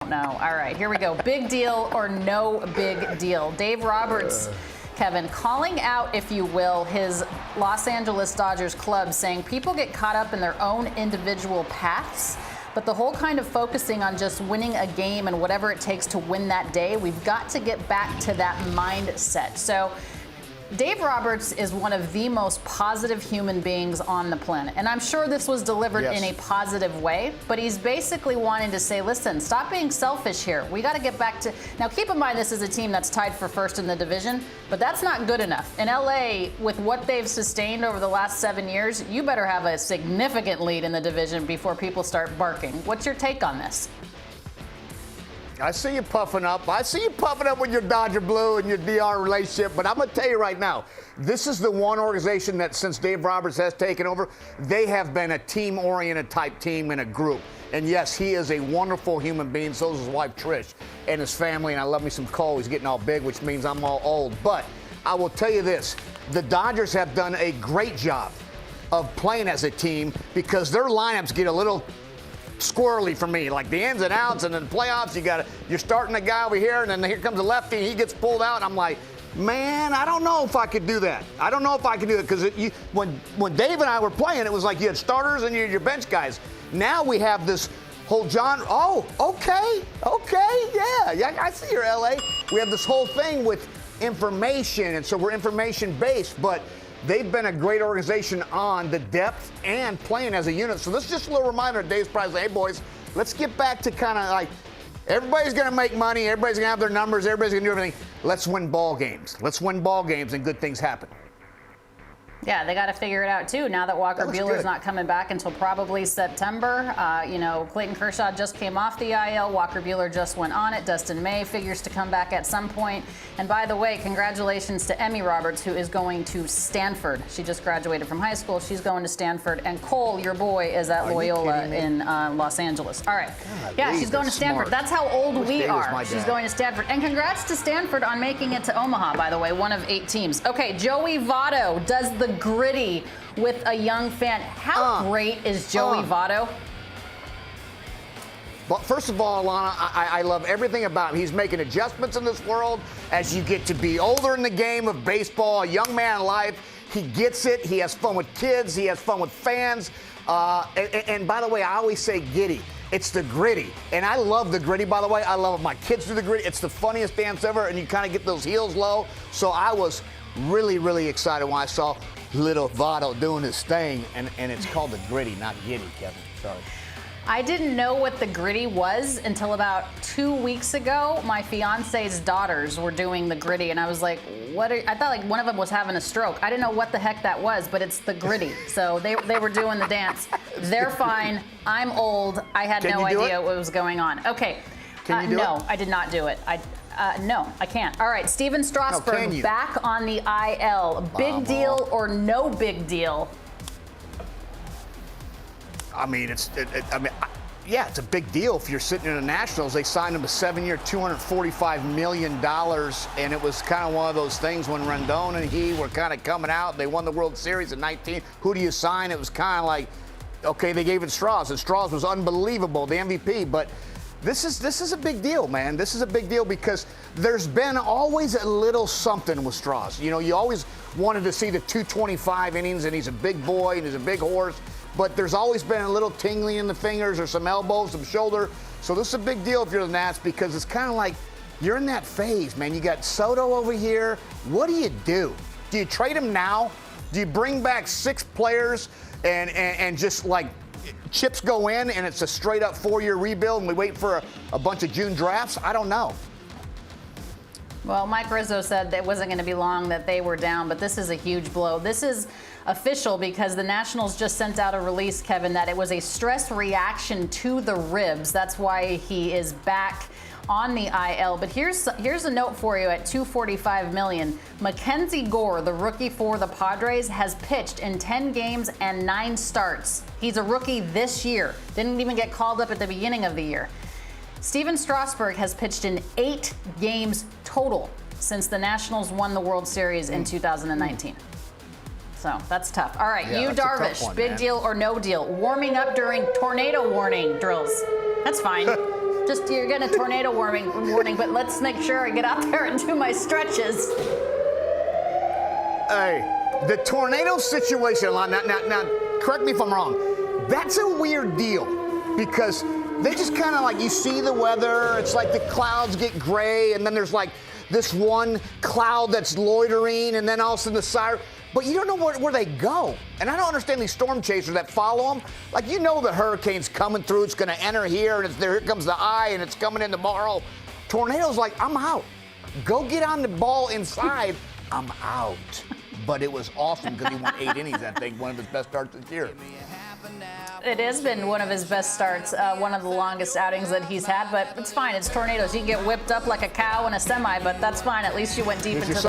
don't know. All right, here we go. Big deal or no big deal? Dave Roberts, Kevin, calling out, if you will, his Los Angeles Dodgers club, saying people get caught up in their own individual paths, but the whole kind of focusing on just winning a game and whatever it takes to win that day, we've got to get back to that mindset. So Dave Roberts is one of the most positive human beings on the planet. And I'm sure this was delivered in a positive way, but he's basically wanting to say, listen, stop being selfish here. We got to get back to, now keep in mind this is a team that's tied for first in the division, but that's not good enough. In LA, with what they've sustained over the last 7 years, you better have a significant lead in the division before people start barking. What's your take on this? I see you puffing up. I see you puffing up with your Dodger Blue and your DR relationship. But I'm going to tell you right now, this is the one organization that since Dave Roberts has taken over, they have been a team-oriented type team in a group. And yes, he is a wonderful human being. So is his wife, Trish, and his family. And I love me some Cole. He's getting all big, which means I'm all old. But I will tell you this. The Dodgers have done a great job of playing as a team because their lineups get a little squirrely for me, like the ins and outs, and then the playoffs, you're starting a guy over here, and then here comes a lefty, and he gets pulled out, and I'm like, man, I don't know if I could do that. I don't know if I can do it, because when Dave and I were playing, it was like you had starters and you had your bench guys. Now we have this whole okay, yeah, I see your LA. We have this whole thing with information, and so we're information-based, but they've been a great organization on the depth and playing as a unit. So this is just a little reminder. Dave's probably saying, hey, boys, let's get back to kind of like everybody's going to make money. Everybody's going to have their numbers. Everybody's going to do everything. Let's win ball games. Let's win ball games and good things happen. Yeah, they got to figure it out, too, now that Walker Buehler's not coming back until probably September. Clayton Kershaw just came off the IL. Walker Buehler just went on it. Dustin May figures to come back at some point. And by the way, congratulations to Emmy Roberts, who is going to Stanford. She just graduated from high school. She's going to Stanford. And Cole, your boy, is at Loyola in Los Angeles. All right. Yeah, she's going to Stanford. Smart. That's how old we are. She's going to Stanford. And congrats to Stanford on making it to Omaha, by the way, one of 8 teams. Okay, Joey Votto does the gritty with a young fan. How great is Joey Votto? Well, first of all, Alanna, I love everything about him. He's making adjustments in this world as you get to be older in the game of baseball, a young man in life. He gets it. He has fun with kids. He has fun with fans. And by the way, I always say giddy. It's the gritty. And I love the gritty, by the way. I love it. My kids do the gritty. It's the funniest dance ever, and you kind of get those heels low. So I was really, really excited when I saw little Votto doing his thing, and it's called the gritty, not giddy, Kevin. Sorry. I didn't know what the gritty was until about 2 weeks ago. My fiance's daughters were doing the gritty, and I was like, I thought like one of them was having a stroke. I didn't know what the heck that was, but it's the gritty. So they were doing the dance. They're fine. I'm old. I had no idea what was going on. Okay. Can you do it? No, I did not do it. No, I can't. All right, Steven Strasburg back on the IL. Big deal or no big deal? I mean, it's a big deal if you're sitting in the Nationals. They signed him a 7-year, $245 million, and it was kind of one of those things when Rendon and he were kind of coming out. They won the World Series in 19. Who do you sign? It was kind of like, okay, they gave it Strauss, and Strauss was unbelievable, the MVP, but This is a big deal, man. This is a big deal because there's been always a little something with Strauss. You know, you always wanted to see the 225 innings, and he's a big boy and he's a big horse, but there's always been a little tingling in the fingers or some elbows, some shoulder. So this is a big deal if you're the Nats because it's kind of like you're in that phase, man. You got Soto over here. What do you do? Do you trade him now? Do you bring back 6 players and just like chips go in and it's a straight up 4-year rebuild and we wait for a bunch of June drafts? I don't know. Well, Mike Rizzo said that it wasn't going to be long that they were down, but this is a huge blow. This is official because the Nationals just sent out a release, Kevin, that it was a stress reaction to the ribs. That's why he is back on the IL. But here's a note for you at $245 million. Mackenzie Gore, the rookie for the Padres, has pitched in 10 games and 9 starts. He's a rookie this year. Didn't even get called up at the beginning of the year. Steven Strasburg has pitched in 8 games total since the Nationals won the World Series in 2019. So that's tough. All right, yeah, Darvish, big deal or no deal? Warming up during tornado warning drills. That's fine. Just you're getting a tornado warning, but let's make sure I get out there and do my stretches. Hey, the tornado situation, now, correct me if I'm wrong. That's a weird deal because they just kind of like, you see the weather, it's like the clouds get gray, and then there's like this one cloud that's loitering, and then all of a sudden the siren. But you don't know where they go. And I don't understand these storm chasers that follow them. Like, you know the hurricane's coming through, it's going to enter here, and here comes the eye, and it's coming in tomorrow. Tornado's like, I'm out. Go get on the ball inside. I'm out. But it was awesome because he won 8 innings, I think, one of his best starts this year. It has been one of his best starts, one of the longest outings that he's had, but it's fine. It's tornadoes. You can get whipped up like a cow in a semi, but that's fine. At least you went deep into the